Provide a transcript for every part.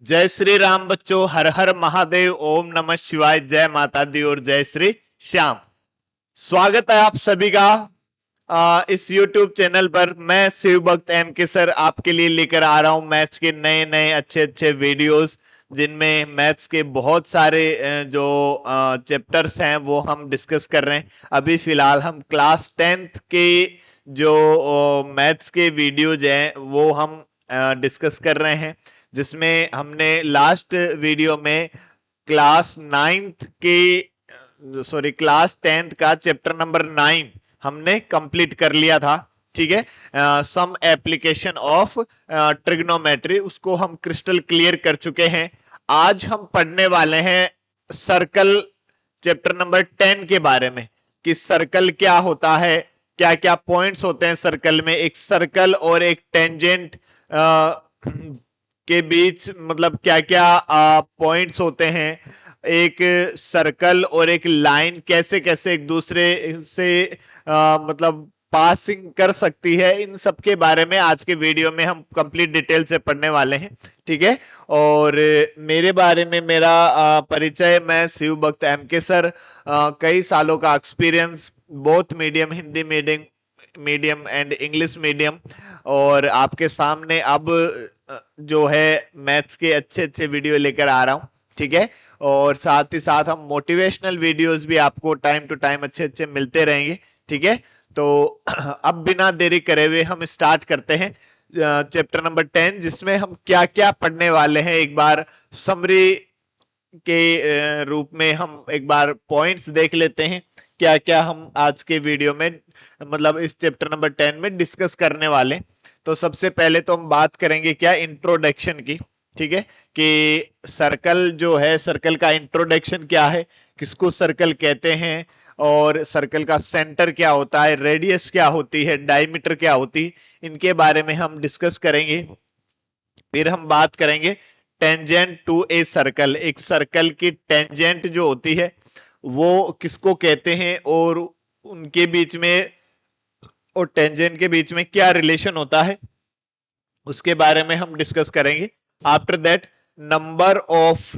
जय श्री राम बच्चों, हर हर महादेव, ओम नमः शिवाय, जय माता दी और जय श्री श्याम। स्वागत है आप सभी का इस YouTube चैनल पर। मैं शिव भक्त एम के सर आपके लिए लेकर आ रहा हूं मैथ्स के नए नए अच्छे अच्छे वीडियोस, जिनमें मैथ्स के बहुत सारे जो चैप्टर्स हैं वो हम डिस्कस कर रहे हैं। अभी फिलहाल हम क्लास 10th के जो मैथ्स के वीडियोज हैं वो हम डिस्कस कर रहे हैं, जिसमें हमने लास्ट वीडियो में क्लास 9th के क्लास 10th का चैप्टर नंबर 9 हमने कंप्लीट कर लिया था। ठीक है, सम एप्लीकेशन ऑफ ट्रिग्नोमेट्री, उसको हम क्रिस्टल क्लियर कर चुके हैं। आज हम पढ़ने वाले हैं सर्कल चैप्टर नंबर 10 के बारे में, कि सर्कल क्या होता है, क्या क्या पॉइंट्स होते हैं सर्कल में, एक सर्कल और एक टेंजेंट के बीच मतलब क्या क्या पॉइंट्स होते हैं, एक सर्कल और एक लाइन कैसे कैसे एक दूसरे से मतलब पासिंग कर सकती है, इन सब के बारे में आज के वीडियो में हम कंप्लीट डिटेल से पढ़ने वाले हैं। ठीक है, और मेरे बारे में मेरा परिचय, मैं शिव भक्त एम के सर, कई सालों का experience, both medium, Hindi medium and English medium, और आपके सामने अब जो है मैथ्स के अच्छे अच्छे वीडियो लेकर आ रहा हूं। ठीक है, और साथ ही साथ हम मोटिवेशनल वीडियोस भी आपको टाइम टू टाइम अच्छे अच्छे मिलते रहेंगे। ठीक है, तो अब बिना देरी करे हुए हम स्टार्ट करते हैं चैप्टर नंबर 10, जिसमें हम क्या क्या पढ़ने वाले हैं। एक बार समरी के रूप में हम एक बार पॉइंट्स देख लेते हैं, क्या क्या हम आज के वीडियो में मतलब इस चैप्टर नंबर 10 में डिस्कस करने वाले। तो सबसे पहले तो हम बात करेंगे क्या, इंट्रोडक्शन की। ठीक है, कि सर्कल जो है, सर्कल का इंट्रोडक्शन क्या है, किसको सर्कल कहते हैं, और सर्कल का सेंटर क्या होता है, रेडियस क्या होती है, डायमीटर क्या होती है, इनके बारे में हम डिस्कस करेंगे। फिर हम बात करेंगे टेंजेंट टू ए सर्कल, एक सर्कल की टेंजेंट जो होती है वो किसको कहते हैं, और उनके बीच में और टेंजेंट के बीच में क्या रिलेशन होता है, उसके बारे में हम डिस्कस करेंगे। After that, number of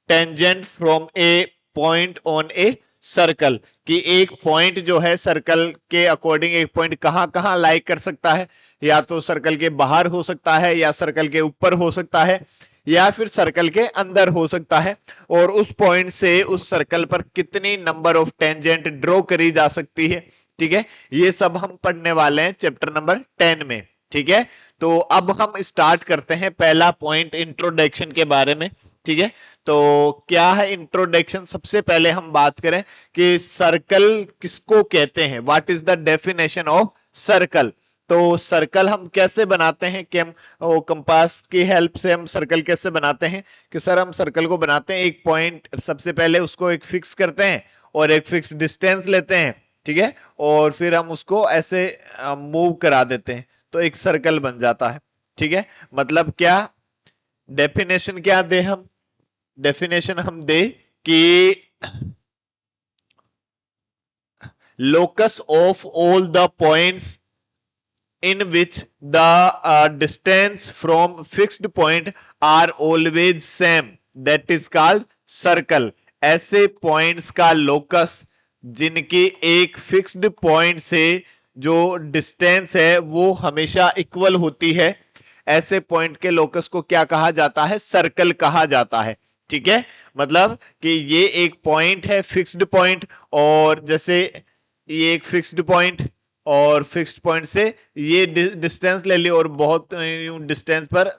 tangent from A point on a circle, कि एक पॉइंट जो है सर्कल के अकॉर्डिंग एक पॉइंट कहां कहां लाई कर सकता है, या तो सर्कल के बाहर हो सकता है, या सर्कल के ऊपर हो सकता है, या फिर सर्कल के अंदर हो सकता है, और उस पॉइंट से उस सर्कल पर कितनी नंबर ऑफ टेंजेंट ड्रॉ करी जा सकती है। ठीक है, ये सब हम पढ़ने वाले हैं चैप्टर नंबर 10 में। ठीक है, तो अब हम स्टार्ट करते हैं पहला पॉइंट इंट्रोडक्शन के बारे में। ठीक है, तो क्या है इंट्रोडक्शन, सबसे पहले हम बात करें कि सर्कल किसको कहते हैं, what is the definition of circle. तो सर्कल हम कैसे बनाते हैं, कि हम कंपास की हेल्प से हम सर्कल कैसे बनाते हैं, कि सर हम सर्कल को बनाते हैं, एक पॉइंट सबसे पहले उसको एक फिक्स करते हैं और एक फिक्स डिस्टेंस लेते हैं। ठीक है, और फिर हम उसको ऐसे मूव करा देते हैं तो एक सर्कल बन जाता है। ठीक है, मतलब क्या डेफिनेशन क्या दे, हम डेफिनेशन हम दे कि locus of all the points in which the distance from fixed point are always same, that is called circle। ऐसे पॉइंट्स का लोकस जिनकी एक फिक्स्ड पॉइंट से जो डिस्टेंस है वो हमेशा इक्वल होती है, ऐसे पॉइंट के लोकस को क्या कहा जाता है, सर्कल कहा जाता है। ठीक है, मतलब कि ये एक पॉइंट है, फिक्स्ड पॉइंट, और जैसे ये एक फिक्स्ड पॉइंट, और फिक्स्ड पॉइंट से ये डिस्टेंस ले लिया, और बहुत डिस्टेंस पर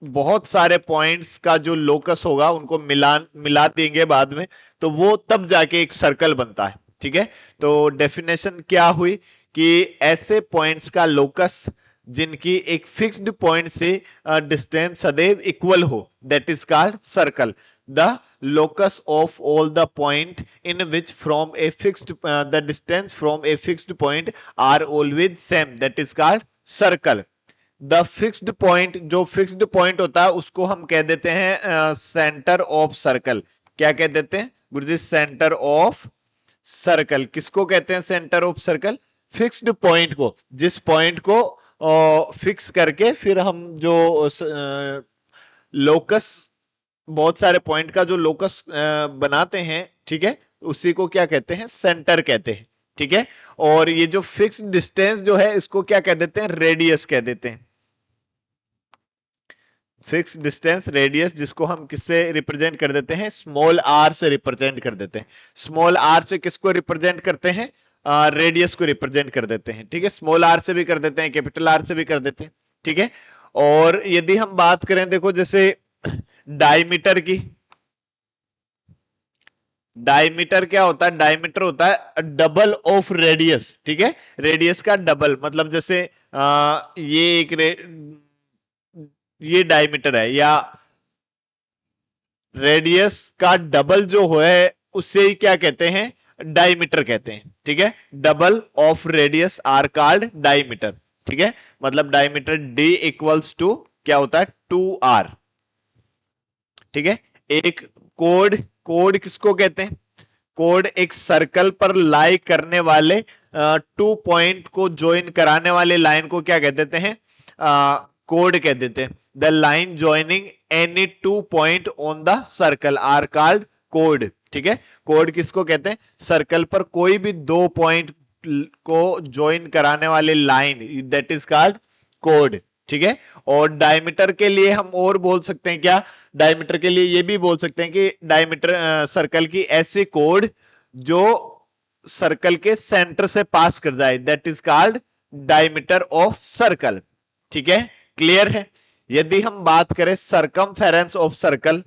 बहुत सारे पॉइंट्स का जो लोकस होगा उनको मिला देंगे बाद में, तो वो तब जाके एक सर्कल बनता है। ठीक है, तो डेफिनेशन क्या हुई कि ऐसे पॉइंट्स का लोकस जिनकी एक फिक्स्ड पॉइंट से डिस्टेंस सदैव इक्वल हो, that is called circle. The locus of all the point in which from a fixed the distance from a fixed point are always same, that is called circle। The fixed point, जो fixed point होता है उसको हम कह देते हैं centre of circle. क्या कह देते हैं गुरुजी, सेंटर ऑफ सर्कल। किसको कहते हैं centre of circle, fixed point को, जिस पॉइंट को फिक्स करके फिर हम जो लोकस, बहुत सारे पॉइंट का जो लोकस बनाते हैं, ठीक है, उसी को क्या कहते हैं, सेंटर कहते हैं, ठीक है। और ये जो फिक्स डिस्टेंस जो है इसको क्या कह देते हैं, रेडियस कह देते हैं। फिक्स डिस्टेंस रेडियस, जिसको हम किससे रिप्रेजेंट कर देते हैं, स्मॉल आर से रिप्रेजेंट कर देते हैं। स्मॉल आर से किसको रिप्रेजेंट करते हैं, रेडियस को रिप्रेजेंट कर देते हैं, ठीक है। स्मॉल आर से भी कर देते हैं, कैपिटल आर से भी कर देते हैं, ठीक है। और यदि हम बात करें, देखो जैसे डायमीटर की, डायमीटर क्या होता है, डायमीटर होता है डबल ऑफ रेडियस, ठीक है। रेडियस का डबल, मतलब जैसे ये एक ये डायमीटर है, या रेडियस का डबल जो है उससे ही क्या कहते हैं, डायमीटर कहते हैं, ठीक है। Double of radius are called diameter, ठीक है। मतलब डायमीटर डी इक्वल्स टू क्या होता है, 2r, ठीक है। एक कोड, कोड किसको कहते हैं, कोड एक सर्कल पर लाई करने वाले 2 पॉइंट को ज्वाइन कराने वाले लाइन को क्या कह देते हैं, कोड कह देते हैं। The line joining any 2 point on the circle are called कोड, ठीक है। कोड किसको कहते हैं, सर्कल पर कोई भी 2 पॉइंट को ज्वाइन कराने वाले लाइन, दैट इज कॉल्ड कोड, ठीक है। और डायमीटर के लिए हम और बोल सकते हैं क्या, डायमीटर के लिए ये भी बोल सकते हैं कि डायमीटर सर्कल की ऐसी कोड जो सर्कल के सेंटर से पास कर जाए, that is called diameter of circle, ठीक है। क्लियर है। यदि हम बात करें circumference of circle,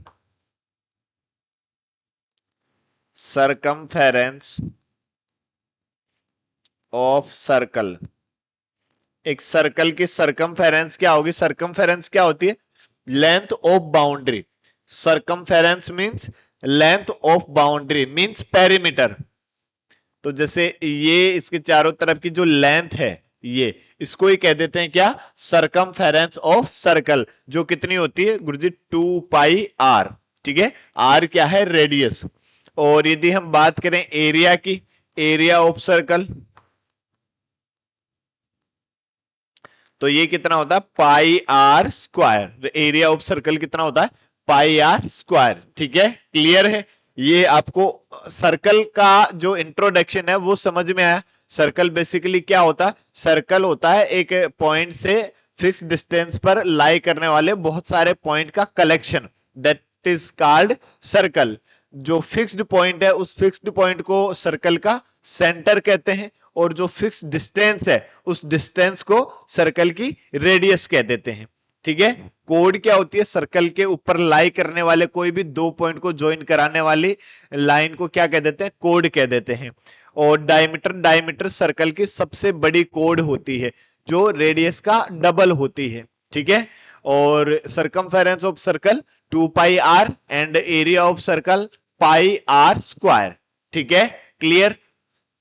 circumference of circle, एक सर्कल की सरकमफेरेंस क्या होगी, सरकमफेरेंस क्या होती है, length of boundary. Circumference means length of boundary means perimeter. तो जैसे ये इसके चारों तरफ की जो लेंथ है, ये इसको ही कह देते हैं क्या, सरकमफेरेंस ऑफ सर्कल, जो कितनी होती है गुरुजी, 2πr, ठीक है। r क्या है, रेडियस। और यदि हम बात करें एरिया की, एरिया ऑफ सर्कल, तो ये कितना होता है, πr²। एरिया ऑफ सर्कल कितना होता है, πr², ठीक है। क्लियर है। ये आपको सर्कल का जो इंट्रोडक्शन है वो समझ में आया। सर्कल बेसिकली क्या होता है, सर्कल होता है एक पॉइंट से फिक्स डिस्टेंस पर लाई करने वाले बहुत सारे पॉइंट का collection, that is called circle. जो फिक्स्ड पॉइंट है उस फिक्स्ड पॉइंट को सर्कल का सेंटर कहते हैं, और जो फिक्स डिस्टेंस है उस डिस्टेंस को सर्कल की रेडियस कह देते हैं, ठीक है। कोड क्या होती है, सर्कल के ऊपर लाई करने वाले कोई भी 2 पॉइंट को ज्वाइन कराने वाली लाइन को क्या कह देते हैं, कोड कह देते हैं। और डायमीटर, डायमीटर सर्कल की सबसे बड़ी कोड होती है जो रेडियस का डबल होती है, ठीक है। और circumference of circle 2πr and area of circle πr², ठीक है। क्लियर।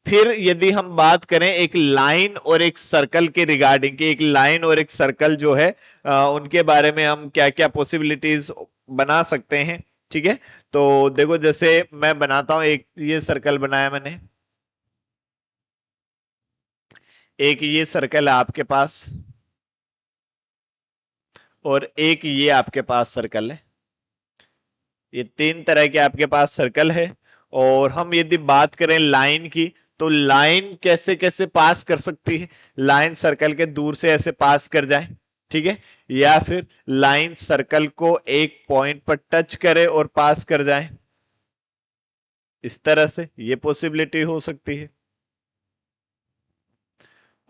फिर यदि हम बात करें एक लाइन और एक सर्कल के रिगार्डिंग की, एक लाइन और एक सर्कल जो है उनके बारे में हम क्या क्या पॉसिबिलिटीज बना सकते हैं, ठीक है। तो देखो जैसे मैं बनाता हूं, एक ये सर्कल बनाया मैंने, एक ये सर्कल है आपके पास, और एक ये आपके पास सर्कल है। ये 3 तरह के आपके पास सर्कल है। और हम यदि बात करें लाइन की, तो लाइन कैसे कैसे पास कर सकती है, लाइन सर्कल के दूर से ऐसे पास कर जाए, ठीक है, या फिर लाइन सर्कल को एक पॉइंट पर टच करे और पास कर जाए, इस तरह से ये पॉसिबिलिटी हो सकती है।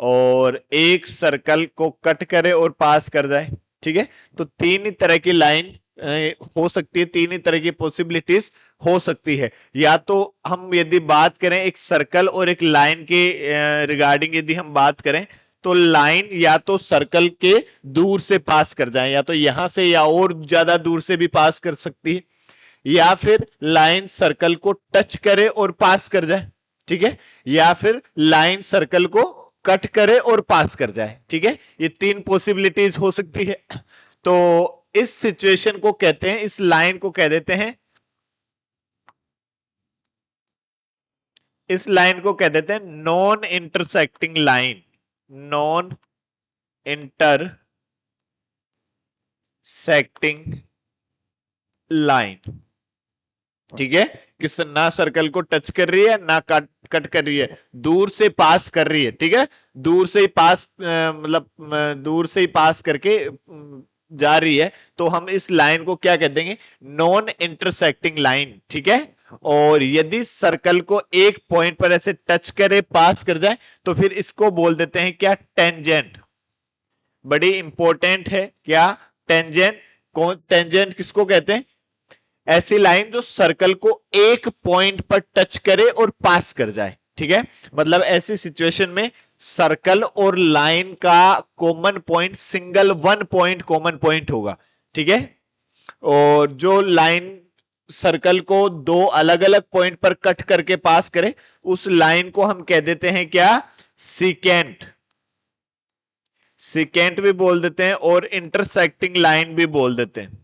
और एक सर्कल को कट करे और पास कर जाए, ठीक है। तो 3 ही तरह की लाइन हो सकती है, 3 ही तरह की पॉसिबिलिटीज हो सकती है। या तो हम यदि बात करें एक सर्कल और एक लाइन के रिगार्डिंग, यदि हम बात करें तो लाइन या तो सर्कल के दूर से पास कर जाए, या तो यहां से या और ज्यादा दूर से भी पास कर सकती है, या फिर लाइन सर्कल को टच करे और पास कर जाए, ठीक है, या फिर लाइन सर्कल को कट करे और पास कर जाए, ठीक है। ये 3 पॉसिबिलिटीज हो सकती है। तो इस सिचुएशन को कहते हैं, इस लाइन को कह देते हैं, इस लाइन को कह देते हैं non intersecting line, non intersecting line, ठीक है, किस ना सर्कल को टच कर रही है ना कट कट कर रही है, दूर से पास कर रही है, ठीक है, दूर से ही पास मतलब दूर से ही पास करके जा रही है, तो हम इस लाइन को क्या कह देंगे, नॉन इंटरसेक्टिंग लाइन, ठीक है। और यदि सर्कल को एक पॉइंट पर ऐसे टच करे पास कर जाए तो फिर इसको बोल देते हैं क्या, टेंजेंट। बड़ी इंपॉर्टेंट है क्या, टेंजेंट। कौन टेंजेंट किसको कहते हैं, ऐसी लाइन जो सर्कल को एक पॉइंट पर टच करे और पास कर जाए, ठीक है। मतलब ऐसी सिचुएशन में सर्कल और लाइन का common point single one point common point होगा, ठीक है। और जो लाइन सर्कल को दो अलग अलग पॉइंट पर कट करके पास करे उस लाइन को हम कह देते हैं क्या, सीकेंट। सीकेंट भी बोल देते हैं और इंटरसेक्टिंग लाइन भी बोल देते हैं,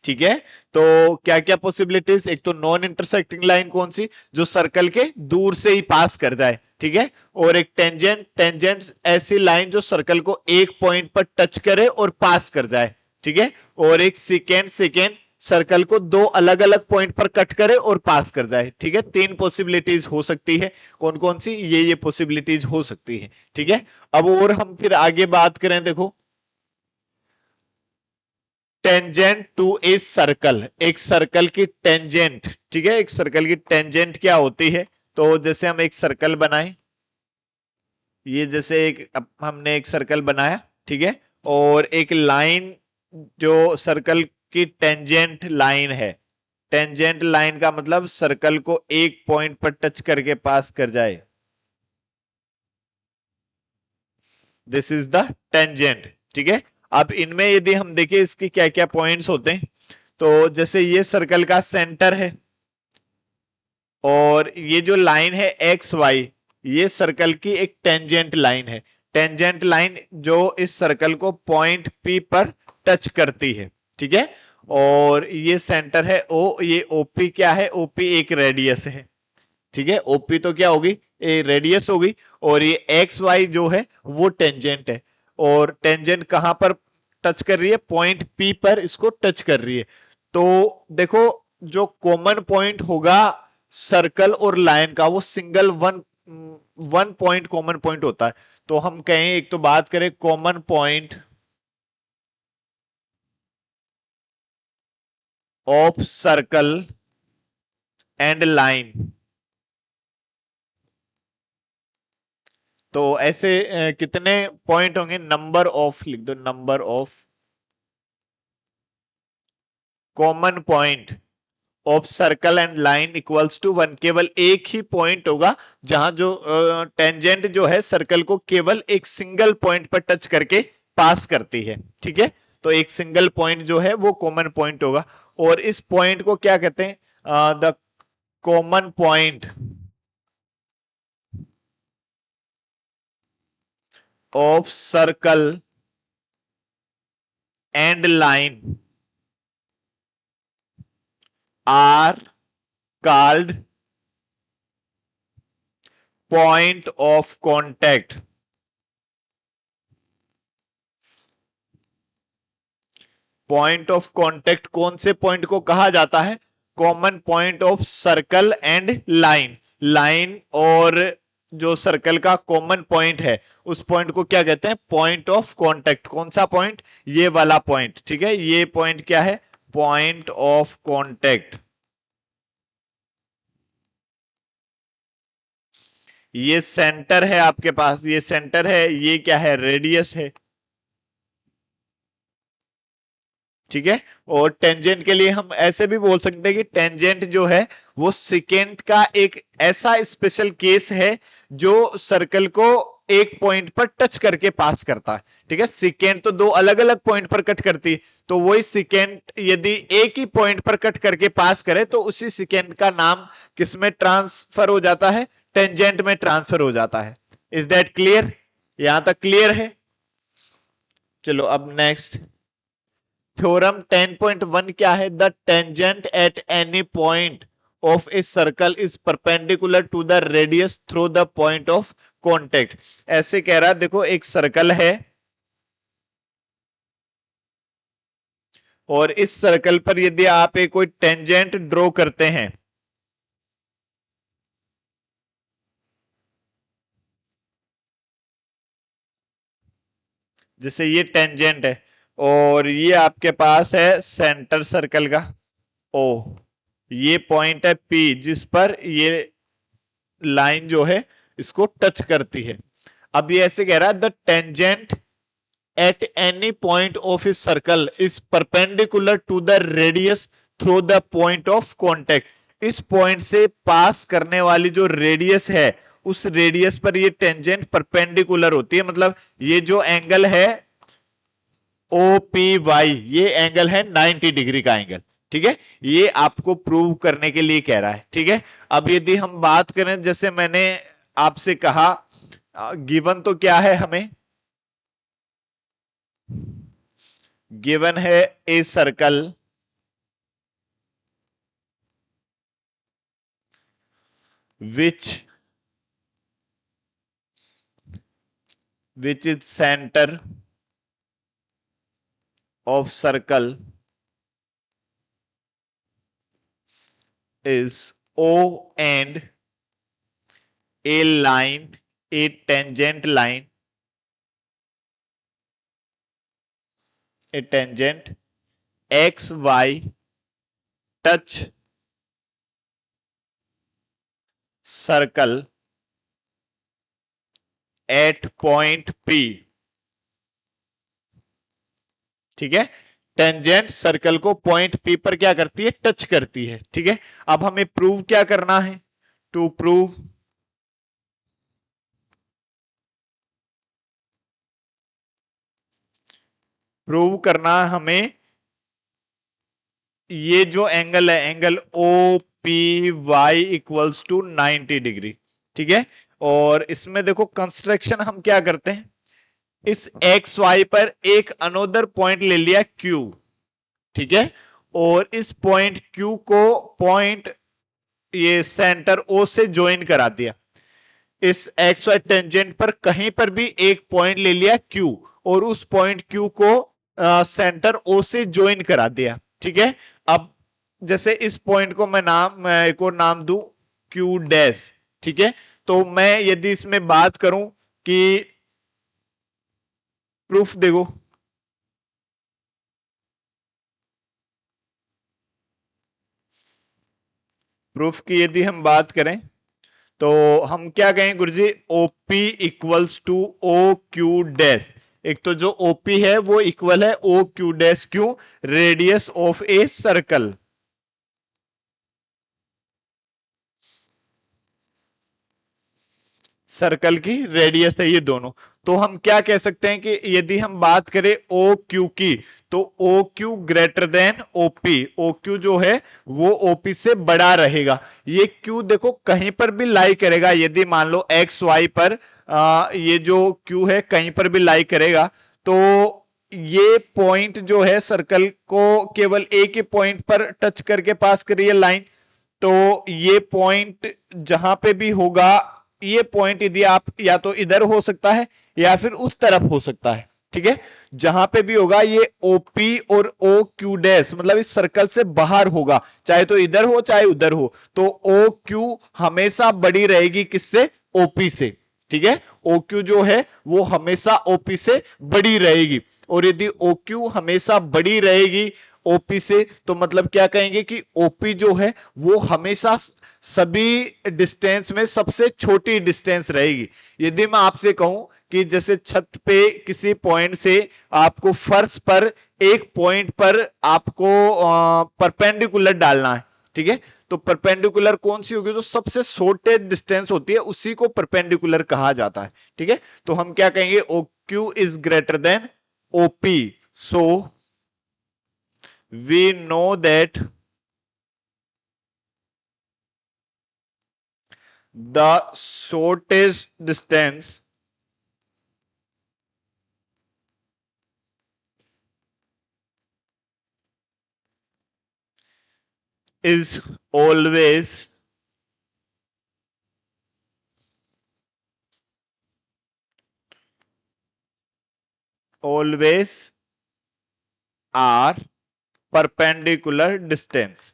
ठीक है। तो क्या क्या पॉसिबिलिटीज, एक तो नॉन इंटरसेक्टिंग लाइन कौन सी, जो सर्कल के दूर से ही पास कर जाए, ठीक है। और एक टेंजेंट, टेंजेंट ऐसी लाइन जो सर्कल को एक पॉइंट पर टच करे और पास कर जाए, ठीक है। और एक सेकेंड, सेकेंड सर्कल को दो अलग अलग पॉइंट पर कट करे और पास कर जाए, ठीक है। तीन पॉसिबिलिटीज हो सकती है, कौन कौन सी, ये पॉसिबिलिटीज हो सकती है, ठीक है। अब और हम फिर आगे बात करें, देखो टेंजेंट टू ए सर्कल, एक सर्कल की टेंजेंट, ठीक है, एक सर्कल की टेंजेंट क्या होती है। तो जैसे हम एक सर्कल बनाए, ये जैसे एक हमने एक सर्कल बनाया, ठीक है, और एक लाइन जो सर्कल की टेंजेंट लाइन है, टेंजेंट लाइन का मतलब सर्कल को एक पॉइंट पर टच करके पास कर जाए, दिस इज द टेंजेंट, ठीक है। अब इनमें यदि हम देखें इसकी क्या क्या पॉइंट्स होते हैं, तो जैसे ये सर्कल का सेंटर है और ये जो लाइन है एक्स वाई, ये सर्कल की एक टेंजेंट लाइन है, टेंजेंट लाइन जो इस सर्कल को पॉइंट पी पर टच करती है, ठीक है। और ये सेंटर है ओ, ये ओपी क्या है, ओपी एक रेडियस है, ठीक है, ओपी तो क्या होगी, ए रेडियस होगी। और ये एक्स वाई जो है वो टेंजेंट है, और टेंजेंट कहां पर टच कर रही है, पॉइंट पी पर इसको टच कर रही है। तो देखो जो कॉमन पॉइंट होगा सर्कल और लाइन का, वो single one one point common point होता है। तो हम कहें, एक तो बात करें common point of circle and line, तो ऐसे कितने पॉइंट होंगे, नंबर ऑफ लिख दो, number of common point of circle and line equals to one, केवल एक ही पॉइंट होगा जहां जो टेंजेंट जो है सर्कल को केवल एक सिंगल पॉइंट पर टच करके पास करती है, ठीक है। तो एक सिंगल पॉइंट जो है वो कॉमन पॉइंट होगा, और इस पॉइंट को क्या कहते हैं, the common point of circle and line are called point of contact. Point of contact कौन से पॉइंट को कहा जाता है, common point of circle and line, line और जो सर्कल का कॉमन पॉइंट है उस पॉइंट को क्या कहते हैं, पॉइंट ऑफ कॉन्टैक्ट। कौन सा पॉइंट, ये वाला पॉइंट, ठीक है, ये पॉइंट क्या है, पॉइंट ऑफ कॉन्टैक्ट। ये सेंटर है आपके पास, ये सेंटर है, ये क्या है, रेडियस है, ठीक है। और टेंजेंट के लिए हम ऐसे भी बोल सकते हैं कि टेंजेंट जो है वो सेकेंट का एक ऐसा स्पेशल केस है जो सर्कल को एक पॉइंट पर टच करके पास करता है, ठीक है। सेकेंड तो दो अलग अलग पॉइंट पर कट करती है, तो वही सेकेंड यदि एक ही पॉइंट पर कट करके पास करे तो उसी सेकेंड का नाम किसमें ट्रांसफर हो जाता है, टेंजेंट में ट्रांसफर हो जाता है। इज दैट क्लियर, यहां तक क्लियर है। चलो अब नेक्स्ट थ्योरम 10.1 क्या है, the tangent at any point of a circle is perpendicular to the radius through the point of contact. ऐसे कह रहा है, देखो एक सर्कल है और इस सर्कल पर यदि आप एक कोई टेंजेंट ड्रॉ करते हैं, जैसे ये टेंजेंट है और ये आपके पास है सेंटर सर्कल का ओ, ये पॉइंट है पी जिस पर ये लाइन जो है इसको टच करती है। अब ये ऐसे कह रहा है the tangent at any point of his circle is perpendicular to the radius through the point of contact। इस पॉइंट से पास करने वाली जो रेडियस है उस रेडियस पर ये टेंजेंट परपेंडिकुलर होती है, मतलब ये जो एंगल है ओ पी वाई, ये एंगल है 90 डिग्री का एंगल। ठीक है, ये आपको प्रूव करने के लिए कह रहा है। ठीक है, अब यदि हम बात करें, जैसे मैंने आपसे कहा गिवन तो क्या है हमें, गिवन है a circle which is center of circle is O and a line, a tangent line, a tangent XY touch circle at point P। ठीक है, टेंजेंट सर्कल को पॉइंट पी पर क्या करती है, टच करती है। ठीक है, अब हमें प्रूव क्या करना है, टू प्रूव करना हमें ये जो एंगल है, angle O P Y equals to 90 degree. ठीक है, और इसमें देखो कंस्ट्रक्शन हम क्या करते हैं, इस एक्स वाई पर एक अनोदर पॉइंट ले लिया क्यू। ठीक है, और इस पॉइंट क्यू को पॉइंट ये सेंटर ओ से ज्वाइन करा दिया। इस एक्स वाई टेंजेंट पर कहीं पर भी एक पॉइंट ले लिया क्यू और उस पॉइंट क्यू को सेंटर ओ से ज्वाइन करा दिया। ठीक है, अब जैसे इस पॉइंट को मैं एक और नाम दूं क्यू डैश। ठीक है, तो मैं यदि इसमें बात करूं कि प्रूफ देखो, प्रूफ की यदि हम बात करें तो हम क्या कहें गुरुजी, OP equals to O Q dash. एक तो जो ओपी है वो इक्वल है O Q dash, Q radius of a circle. Circle की रेडियस है ये दोनों। तो हम क्या कह सकते हैं कि यदि हम बात करें ओ क्यू की, तो O Q greater than OP, O Q जो है वो ओपी से बड़ा रहेगा। ये क्यू देखो कहीं पर भी लाई करेगा, यदि मान लो एक्स वाई पर ये जो क्यू है कहीं पर भी लाई करेगा, तो ये पॉइंट जो है सर्कल को केवल एक ही पॉइंट पर टच करके पास करिए लाइन। तो ये पॉइंट जहां पे भी होगा, ये पॉइंट यदि आप या तो इधर हो सकता है या फिर उस तरफ हो सकता है। ठीक है, जहां पे भी होगा ये ओपी और ओ क्यू डैश मतलब इस सर्कल से बाहर होगा, चाहे तो इधर हो चाहे उधर हो, तो ओ क्यू हमेशा बड़ी रहेगी किससे, ओपी से। ठीक है, ओ क्यू जो है वो हमेशा ओपी से बड़ी रहेगी, और यदि ओ क्यू हमेशा बड़ी रहेगी ओपी से, तो मतलब क्या कहेंगे कि ओपी जो है वो हमेशा सभी डिस्टेंस में सबसे छोटी डिस्टेंस रहेगी। यदि मैं आपसे कहूं कि जैसे छत पे किसी पॉइंट से आपको फर्श पर एक पॉइंट पर आपको परपेंडिकुलर डालना है। ठीक है, तो परपेंडिकुलर कौन सी होगी, जो सबसे शॉर्टेस्ट डिस्टेंस होती है उसी को परपेंडिकुलर कहा जाता है। ठीक है, तो हम क्या कहेंगे, O Q is greater than OP, so we know that the shortest distance is always r perpendicular distance.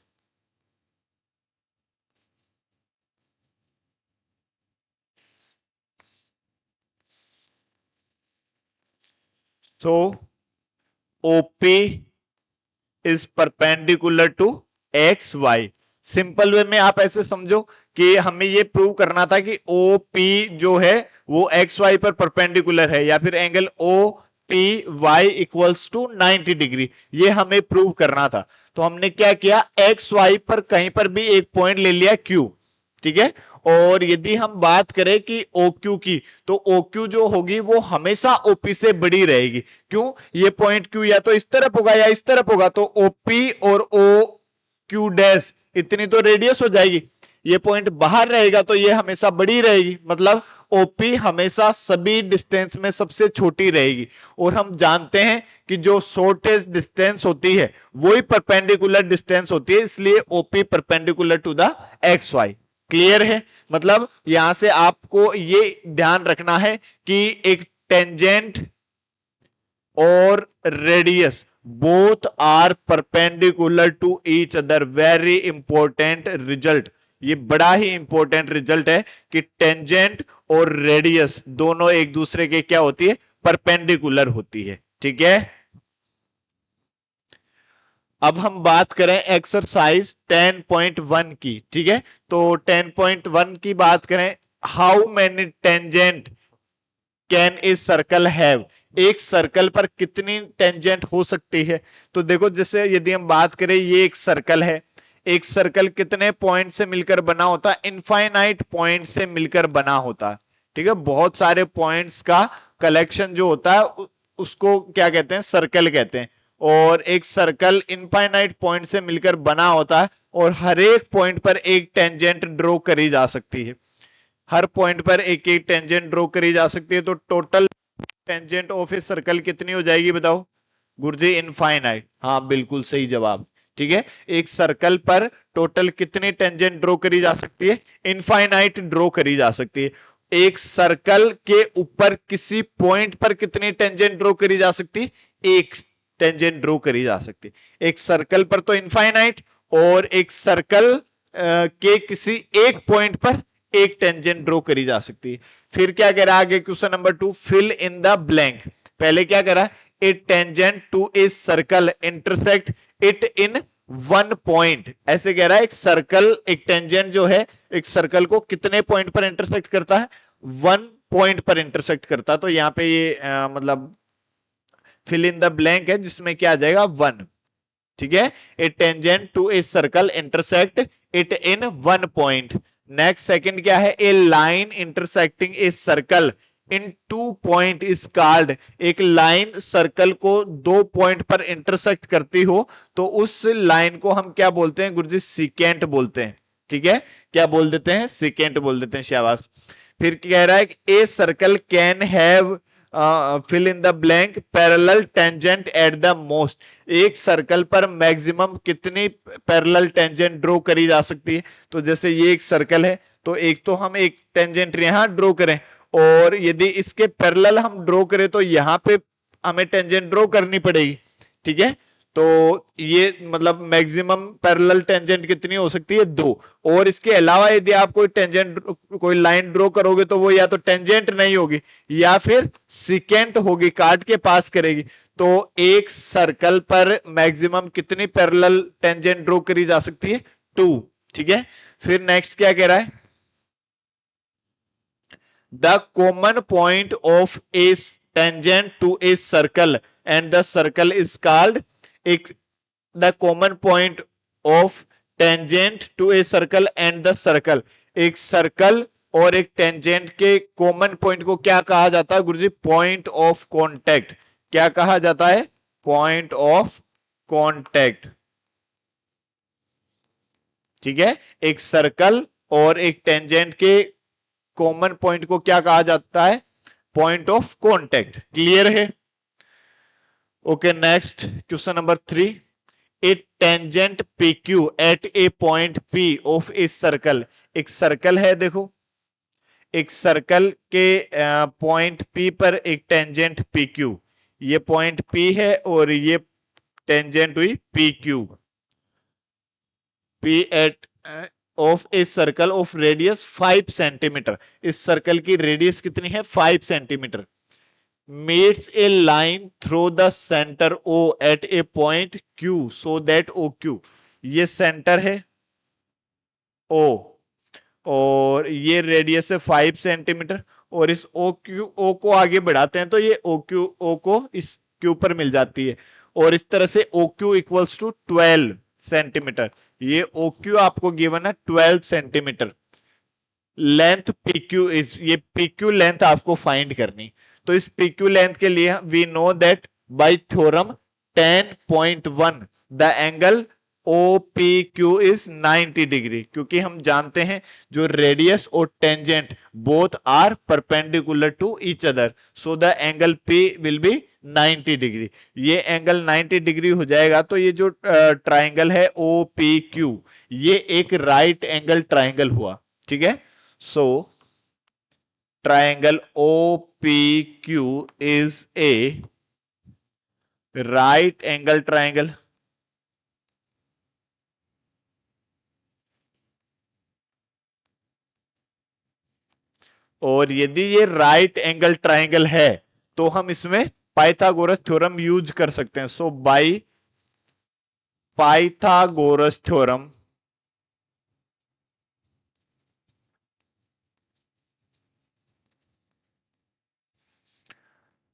So OP is perpendicular to X Y. Simple way में आप ऐसे समझो कि हमें ये प्रूव करना था कि OP जो है वो एक्स वाई पर परपेंडिकुलर है, या फिर angle OPY equals to 90 degree, ये हमें प्रूव करना था। तो हमने क्या किया, एक्स वाई पर कहीं पर भी एक पॉइंट ले लिया Q, ठीक है। और यदि हम बात करें कि OQ की, तो OQ जो होगी वो हमेशा OP से बड़ी रहेगी। क्यों, ये पॉइंट Q या तो इस तरफ होगा या इस तरफ होगा, तो OP और OQ डैश इतनी तो रेडियस हो जाएगी। ये पॉइंट बाहर रहेगा तो ये हमेशा बड़ी रहेगी, मतलब OP हमेशा सभी डिस्टेंस में सबसे छोटी रहेगी। और हम जानते हैं कि जो शॉर्टेस्ट डिस्टेंस होती है वही परपेंडिकुलर डिस्टेंस होती है, इसलिए OP perpendicular to the X Y. Clear है, मतलब यहां से आपको ये ध्यान रखना है कि एक टेंजेंट और radius both are perpendicular to each other. Very important result, ये बड़ा ही इंपॉर्टेंट रिजल्ट है कि टेंजेंट और रेडियस दोनों एक दूसरे के क्या होती है, परपेंडिकुलर होती है, ठीक है। अब हम बात करें एक्सरसाइज 10.1 की, ठीक है। तो 10.1 की बात करें, how many tangent can a circle have. एक सर्कल पर कितनी टेंजेंट हो सकती है। तो देखो, जैसे यदि हम बात करें, ये एक सर्कल है, एक सर्कल कितने पॉइंट से मिलकर बना होता है, इनफाइनाइट पॉइंट से मिलकर बना होता है, ठीक है। बहुत सारे पॉइंट्स का कलेक्शन जो होता है उसको क्या कहते हैं, सर्कल कहते हैं। और एक सर्कल इनफाइनाइट पॉइंट से मिलकर बना होता है, और हर एक पॉइंट पर एक टेंजेंट ड्रॉ करी जा सकती है। हर पॉइंट पर एक एक टेंजेंट ड्रॉ करी जा सकती है। तो total tangent of a circle कितनी हो जाएगी बताओ गुरुजी, इनफाइनाइट। हाँ बिल्कुल सही जवाब, ठीक है। एक सर्कल पर टोटल कितनी टेंजेंट ड्रॉ करी जा सकती है, इनफाइनाइट ड्रॉ करी जा सकती है। एक सर्कल के ऊपर किसी पॉइंट पर कितनी टेंजेंट ड्रॉ करी जा सकती है, एक टेंजेंट ड्रॉ करी जा सकती है। एक सर्कल पर तो इनफाइनाइट, और एक सर्कल के किसी एक पॉइंट पर एक टेंजेंट ड्रॉ करी जा सकती है। फिर क्या कह रहा है आगे, question number 2, fill in the blank. पहले क्या करा, a tangent to a circle intersect it in one point. ऐसे कह रहा है एक सर्कल, एक टेंजेंट जो है एक सर्कल को कितने पॉइंट पर इंटरसेक्ट करता है, वन पॉइंट पर इंटरसेक्ट करता है। तो यहां पे ये मतलब फिल इन द ब्लैंक है, जिसमें क्या आ जाएगा, वन, ठीक है। A tangent to a circle intersect it in one point. Next second क्या है, a line intersecting a circle in two point is called. एक लाइन सर्कल को दो पॉइंट पर इंटरसेक्ट करती हो तो उस लाइन को हम क्या बोलते हैं गुरुजी, सिकेंट बोलते हैं, ठीक है। क्या बोल देते हैं, सिकेंट बोल देते हैं, शाबाश। फिर कह रहा है a circle can have fill in the blank parallel tangent at the most. एक सर्कल पर मैक्सिमम कितनी पैरेलल टेंजेंट ड्रॉ करी जा सकती है। तो जैसे ये एक सर्कल है, तो एक तो हम एक टेंजेंट यहां ड्रॉ करें, और यदि इसके पैरेलल हम ड्रॉ करें तो यहां पे हमें टेंजेंट ड्रॉ करनी पड़ेगी, ठीक है। तो ये मतलब मैक्सिमम पैरेलल टेंजेंट कितनी हो सकती है, दो। और इसके अलावा यदि आप कोई टेंजेंट, कोई लाइन ड्रॉ करोगे तो वो या तो टेंजेंट नहीं होगी या फिर सिकेंट होगी, काट के पास करेगी। तो एक सर्कल पर मैक्सिमम कितनी पैरेलल टेंजेंट ड्रॉ करी जा सकती है, टू, ठीक है। फिर नेक्स्ट क्या कह रहा है, the common point of a tangent to a circle and the circle is called. एक the common point of tangent to a circle and the circle, एक सर्कल और एक टेंजेंट के कॉमन पॉइंट को क्या कहा जाता है गुरुजी, पॉइंट ऑफ कांटेक्ट। क्या कहा जाता है, पॉइंट ऑफ कांटेक्ट, ठीक है। एक सर्कल और एक टेंजेंट के कॉमन पॉइंट को क्या कहा जाता है, पॉइंट ऑफ कांटेक्ट। क्लियर है, okay. Next question number 3, a tangent P Q at a point P of a circle. एक सर्कल है, देखो एक सर्कल के पॉइंट पी पर एक टेंजेंट पी क्यू, ये पॉइंट पी है और ये टेंजेंट हुई P Q, P at of a circle of radius 5 centimetre, इस सर्कल की रेडियस कितनी है 5 centimetre, meets a line through the center O at a point Q so that OQ, ये सेंटर है O और ये रेडियस है 5 सेंटीमीटर, और इस O को आगे बढ़ाते हैं तो ये O को इस Q पर मिल जाती है, और इस तरह से OQ इक्वल्स टू 12 सेंटीमीटर, ये OQ आपको गिवन है 12 सेंटीमीटर, लेंथ PQ इज, ये PQ लेंथ आपको फाइंड करनी, तो इस PQ लेंथ के लिए we know that by theorem 10.1 the angle OPQ is 90 degree, क्योंकि हम जानते हैं जो रेडियस और tangent both are perpendicular to each other, so the angle P will be 90 degree, ये एंगल 90 डिग्री हो जाएगा, तो ये जो ट्राइंगल है OPQ ये एक राइट एंगल ट्राइंगल हुआ, ठीक है। सो triangle OPQ is a right angle triangle, और यदि ये राइट एंगल ट्राइंगल है तो हम इसमें पाइथागोरस थ्योरम यूज कर सकते हैं, सो बाय पाइथागोरस थ्योरम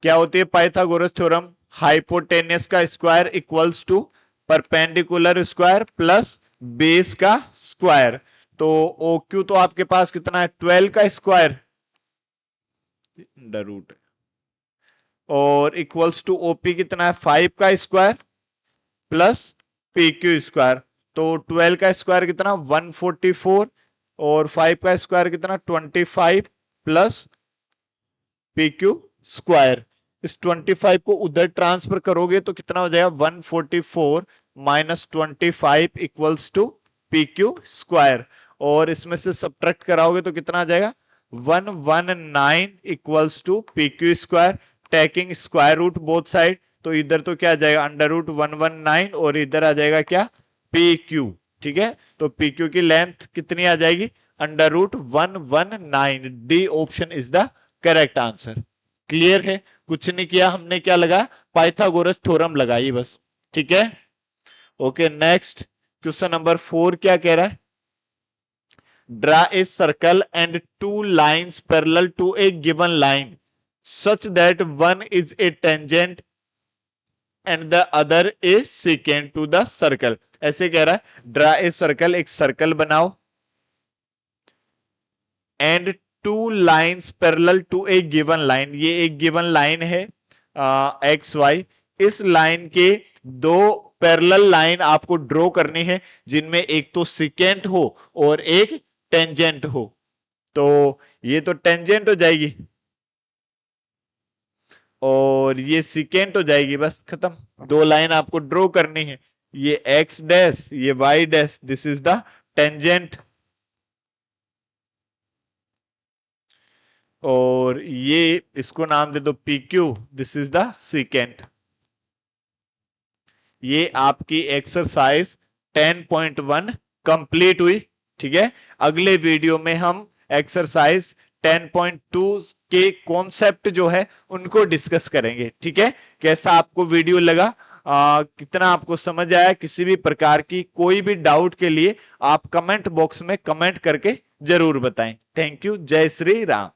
क्या होती है पाइथागोरस थ्योरम, हाइपोटेनियस का square equals to perpendicular square plus base का स्क्वायर, तो OQ तो आपके पास कितना है 12 का स्क्वायर अंडर रूट, और इक्वल्स टू OP कितना है 5 का स्क्वायर प्लस PQ स्क्वायर, तो 12 का स्क्वायर कितना 144 और 5 का स्क्वायर कितना 25 प्लस PQ स्क्वायर, इस 25 को उधर ट्रांसफर करोगे तो कितना हो जाएगा 144 minus 25 equals to PQ square, और इसमें से सब्ट्रैक्ट कराओगे तो कितना आ जाएगा 119 equals to PQ square, taking square root both side, तो इधर तो क्या आ जाएगा अंडर रूट 119 और इधर आ जाएगा क्या PQ, ठीक है, तो PQ की लेंथ कितनी आ जाएगी under root 119, D option is the correct answer. Clear है, कुछ नहीं किया हमने, क्या लगा पाइथागोरस थ्योरम लगाई बस, ठीक है। ओके नेक्स्ट क्वेश्चन नंबर 4 क्या कह रहा है, draw a circle and 2 lines parallel to a given line such that one is a tangent and the other a secant to the circle, ऐसे कह रहा है ड्रा ए सर्कल, एक circle बनाओ and 2 lines parallel to a given line, ये एक given line है XY, इस लाइन के 2 पैरेलल लाइन आपको ड्रॉ करनी है जिनमें एक तो सेकेंट हो और एक टेंजेंट हो, तो ये तो टेंजेंट हो जाएगी और ये सेकेंट हो जाएगी, बस खत्म, 2 लाइन आपको ड्रॉ करनी है, ये X डैश ये Y dash, this is the tangent, और ये इसको नाम दे दो PQ, this is the secant. ये आपकी एक्सरसाइज 10.1 कंप्लीट हुई, ठीक है। अगले वीडियो में हम एक्सरसाइज 10.2 के कॉन्सेप्ट जो है उनको डिस्कस करेंगे, ठीक है। कैसा आपको वीडियो लगा, कितना आपको समझ आया, किसी भी प्रकार की कोई भी डाउट के लिए आप कमेंट बॉक्स में कमेंट करके जरूर बताएं। थैंक यू, जय श्री राम।